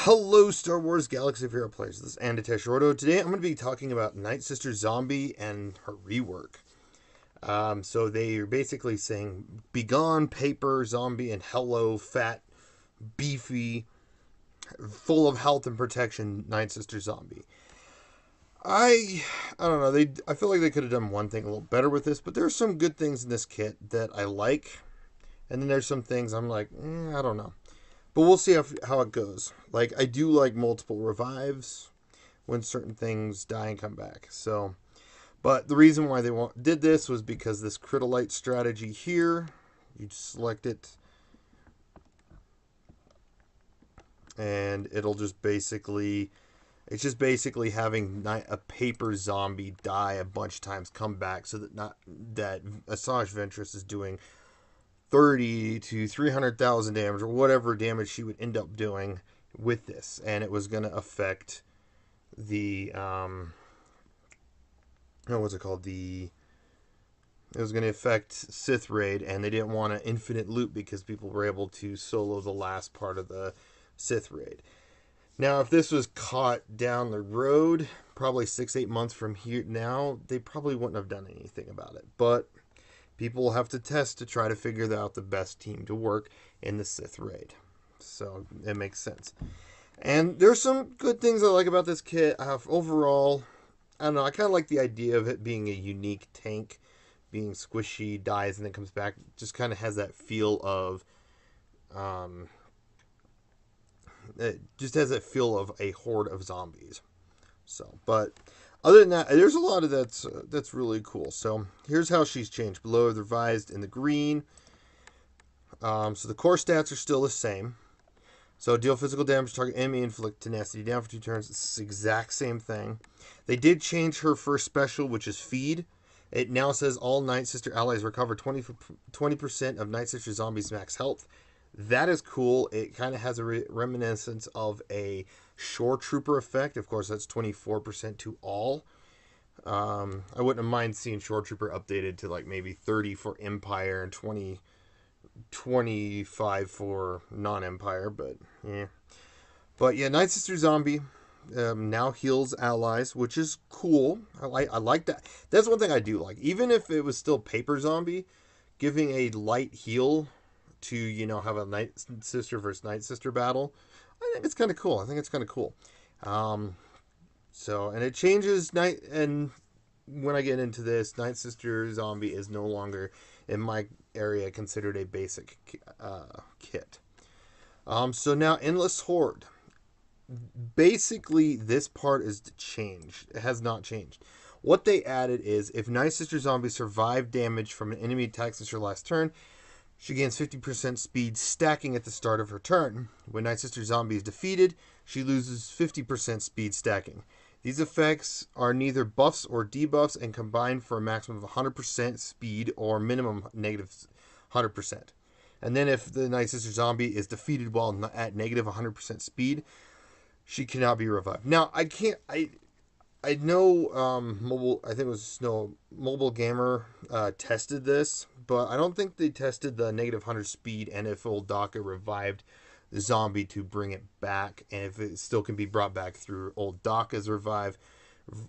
Hello, Star Wars Galaxy of Hero players. This is Andatesh Roto. Today I'm going to be talking about Nightsister Zombie and her rework. So they are basically saying, "Begone, paper zombie, and hello, fat, beefy, full of health and protection, Nightsister Zombie." I I don't know. I feel like they could have done one thing a little better with this, but there's some good things in this kit that I like, and then there's some things I'm like, I don't know. But we'll see how it goes. Like, I do like multiple revives when certain things die and come back. So, but the reason why did this was because this Critolite strategy here, you select it, and it'll just basically, it's just basically having a paper zombie die a bunch of times, come back, so that not that Asajj Ventress is doing 30 to 300,000 damage or whatever damage she would end up doing with this, and it was going to affect the what's it called, it was going to affect Sith Raid, and they didn't want an infinite loop because people were able to solo the last part of the Sith Raid. Now, if this was caught down the road, probably 6-8 months from here now, they probably wouldn't have done anything about it. But people have to test to try to figure out the best team to work in the Sith Raid. So it makes sense. And there's some good things I like about this kit. Overall, I don't know, I kind of like the idea of it being a unique tank, being squishy, dies, and then comes back. Just kind of has that feel of, it just has that feel of a horde of zombies. So, but other than that, there's a lot of that's really cool. So here's how she's changed. Below the revised in the green. So the core stats are still the same. So deal physical damage to target enemy, inflict tenacity down for 2 turns. It's the exact same thing. They did change her first special, which is feed. It now says all Nightsister allies recover 20% of Nightsister zombies' max health. That is cool. It kind of has a reminiscence of a Shore Trooper effect. Of course, that's 24% to all. I wouldn't mind seeing Shore Trooper updated to like maybe 30 for Empire and 25 for non-Empire, but yeah. But yeah, Nightsister Zombie now heals allies, which is cool. I like that. That's one thing I do like. Even if it was still Paper Zombie, giving a light heal to, have a Nightsister versus Nightsister battle, I think it's kind of cool. So, and it changes and when I get into this, Nightsister Zombie is no longer in my area considered a basic kit. So now Endless Horde. Basically, this part is changed. It has not changed. What they added is if Nightsister Zombie survived damage from an enemy attack since her last turn, she gains 50% speed stacking at the start of her turn. When Nightsister Zombie is defeated, she loses 50% speed stacking. These effects are neither buffs or debuffs and combine for a maximum of 100% speed or minimum negative 100%. And then if the Nightsister Zombie is defeated while at negative 100% speed, she cannot be revived. Now, I know I think it was Mobile Gamer tested this, but I don't think they tested the negative 100 speed and if old Daka revived the zombie to bring it back, and if it still can be brought back through old Daka's revive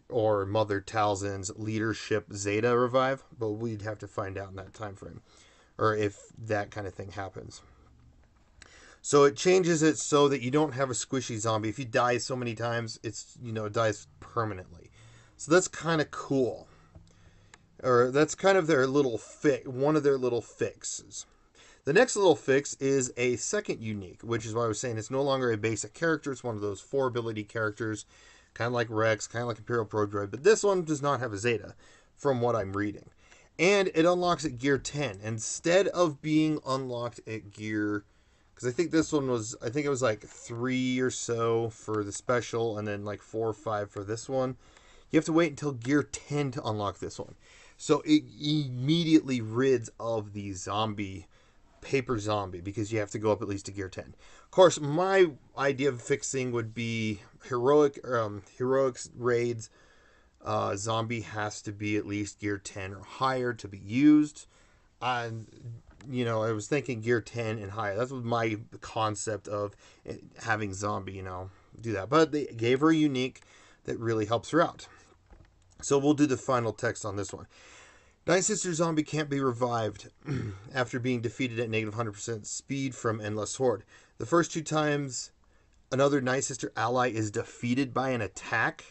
or Mother Talzin's leadership Zeta revive, but we'd have to find out in that time frame, or if that kind of thing happens. So it changes it so that you don't have a squishy zombie. If you die so many times, it dies permanently. So that's kind of cool. Or that's kind of their little one of their little fixes. The next little fix is a second unique, which is why I was saying it's no longer a basic character. It's one of those 4 ability characters, kind of like Rex, kind of like Imperial Prodroid, but this one does not have a Zeta, from what I'm reading. And it unlocks at gear 10 instead of being unlocked at gear, because I think it was like 3 or so for the special, and then like 4 or 5 for this one. You have to wait until gear 10 to unlock this one. So it immediately rids of the paper zombie, because you have to go up at least to gear 10. Of course, my idea of fixing would be heroic raids. Zombie has to be at least gear 10 or higher to be used. I was thinking gear 10 and higher. That was my concept of having zombie, do that. But they gave her a unique that really helps her out. So we'll do the final text on this one. Nightsister Zombie can't be revived after being defeated at negative 100% speed from Endless Horde. The first 2 times another Nightsister ally is defeated by an attack,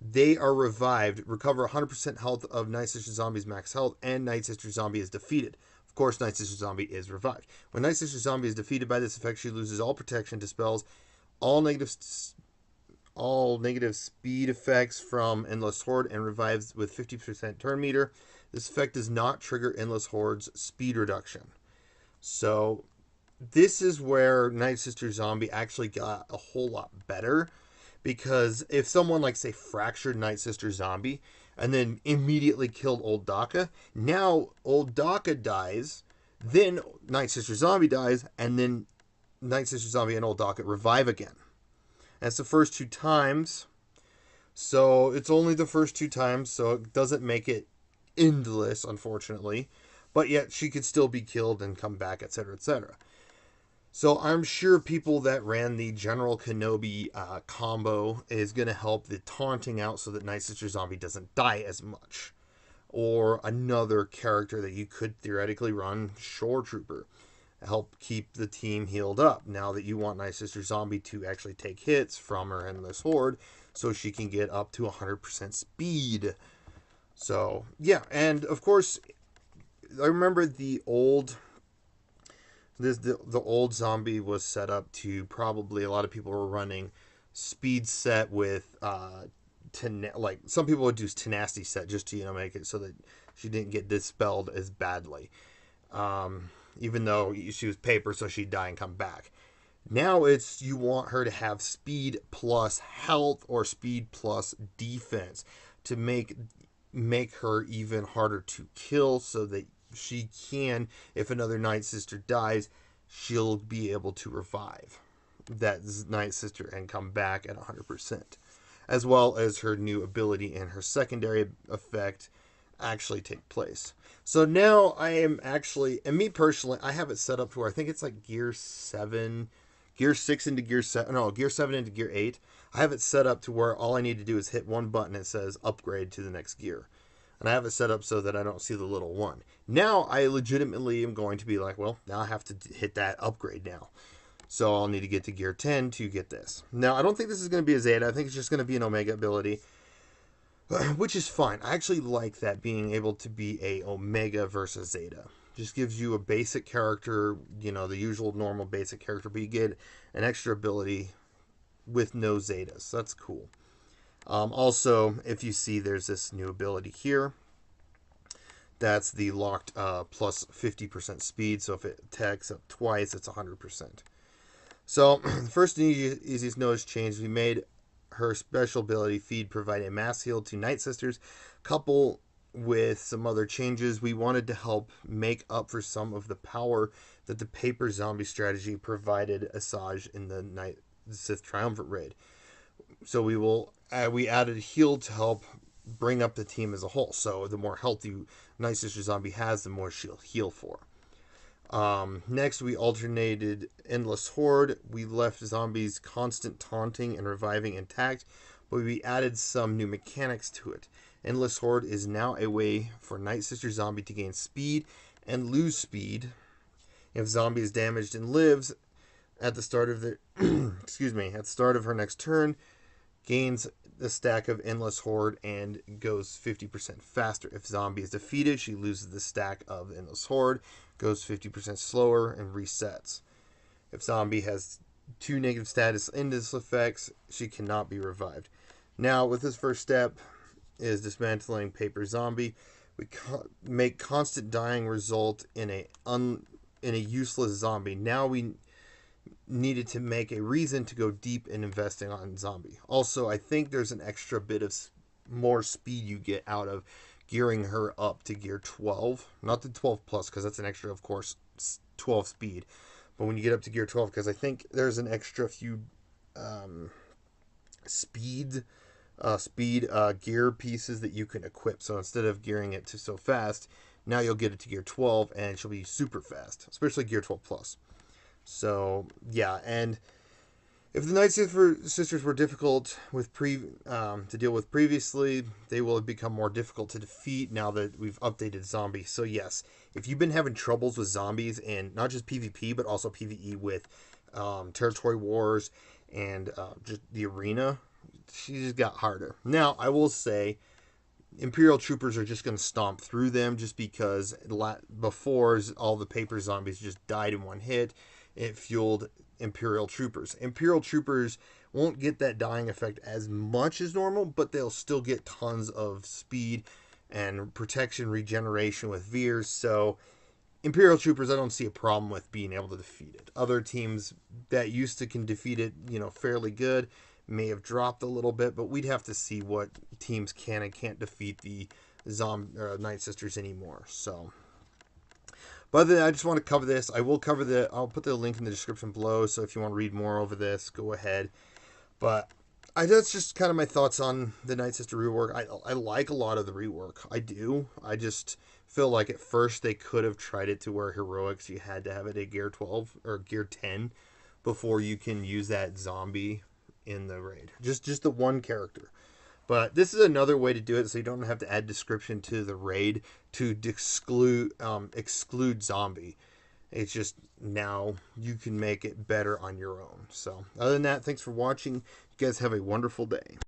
they are revived, recover 100% health of Nightsister Zombie's max health, and Nightsister Zombie is defeated. Of course, Nightsister Zombie is revived. When Nightsister Zombie is defeated by this effect, she loses all protection, dispels all negative speed effects from Endless Horde, and revives with 50% turn meter. This effect does not trigger Endless Horde's speed reduction. So this is where Nightsister Zombie actually got a whole lot better, because if someone, like, say, fractured Nightsister Zombie and then immediately killed Old Daka, now Old Daka dies, then Nightsister Zombie dies, and then Nightsister Zombie and Old Daka revive again. That's the first 2 times, so it's only the first 2 times, so it doesn't make it endless, unfortunately, but yet she could still be killed and come back, etc., etc. So I'm sure people that ran the General Kenobi combo is going to help the taunting out so that Nightsister Zombie doesn't die as much. Or another character that you could theoretically run, Shore Trooper. Help keep the team healed up now that you want Nightsister Zombie to actually take hits from her Endless Horde so she can get up to 100% speed. So, yeah, and of course, I remember the old zombie was set up to, probably a lot of people were running speed set with like some people would do tenacity set just to make it so that she didn't get dispelled as badly, even though she was paper, so she'd die and come back. Now it's, you want her to have speed plus health or speed plus defense to make her even harder to kill, so that she can, if another Nightsister dies, she'll be able to revive that Nightsister and come back at 100%. As well as her new ability and her secondary effect actually take place. So now I am actually, and me personally, I have it set up to where I think it's like gear 7, gear 6 into gear 7, no, gear 7 into gear 8. I have it set up to where all I need to do is hit one button that says upgrade to the next gear. And I have it set up so that I don't see the little 1. Now I legitimately am going to be like, well, now I have to hit that upgrade now. So I'll need to get to gear 10 to get this. Now, I don't think this is going to be a Zeta. I think it's just going to be an Omega ability, which is fine. I actually like that, being able to be a Omega versus Zeta. Just gives you a basic character, the usual normal basic character, but you get an extra ability with no Zetas. That's cool. Also, if you see, there's this new ability here. That's the locked plus 50% speed. So if it attacks up twice, it's 100%. So the first and easiest notice change, we made her special ability feed provide a mass heal to Nightsisters. Couple with some other changes, we wanted to help make up for some of the power that the paper zombie strategy provided Asajj in the Sith Triumvirate raid. So we added heal to help bring up the team as a whole. So the more healthy Nightsister Zombie has, the more she'll heal for. Next, we alternated Endless Horde. We left zombies constant taunting and reviving intact, but we added some new mechanics to it. Endless Horde is now a way for Nightsister Zombie to gain speed and lose speed. If zombie is damaged and lives at the start of the at the start of her next turn, gains the stack of Endless Horde and goes 50% faster. If zombie is defeated, she loses the stack of Endless Horde, goes 50% slower, and resets. If zombie has 2 negative status endless effects, she cannot be revived. Now, with this first step is dismantling paper zombie. We make constant dying result in a useless zombie. Now we needed to make a reason to go deep in investing on zombie. Also, I think there's an extra bit of more speed you get out of gearing her up to gear 12. Not the 12 plus, because that's an extra, of course, 12 speed. But when you get up to gear 12, because I think there's an extra few speed gear pieces that you can equip. So instead of gearing it to so fast, Now you'll get it to gear 12, and she'll be super fast, especially gear 12 plus. So yeah, and if the Nightsister were difficult with to deal with previously, they will have become more difficult to defeat now that we've updated zombies. So yes, if you've been having troubles with zombies in not just PvP but also PvE with territory wars and just the arena, she just got harder. Now I will say, Imperial troopers are just going to stomp through them just because before all the paper zombies just died in one hit. It fueled Imperial troopers. Imperial troopers won't get that dying effect as much as normal, but they'll still get tons of speed and protection regeneration with Veers. So Imperial troopers, I don't see a problem with being able to defeat it. Other teams that used to can defeat it, fairly good, may have dropped a little bit, but we'd have to see what teams can and can't defeat the Nightsisters anymore. So, but then I just want to cover this. I'll put the link in the description below, so if you want to read more over this, go ahead. But that's just kind of my thoughts on the Nightsister rework. I like a lot of the rework. I do. I just feel like at first they could have tried it to where heroics, you had to have it at gear 12 or gear 10 before you can use that zombie in the raid. Just the one character. But this is another way to do it, so you don't have to add description to the raid to exclude zombie. It's just now you can make it better on your own. So other than that, thanks for watching. You guys have a wonderful day.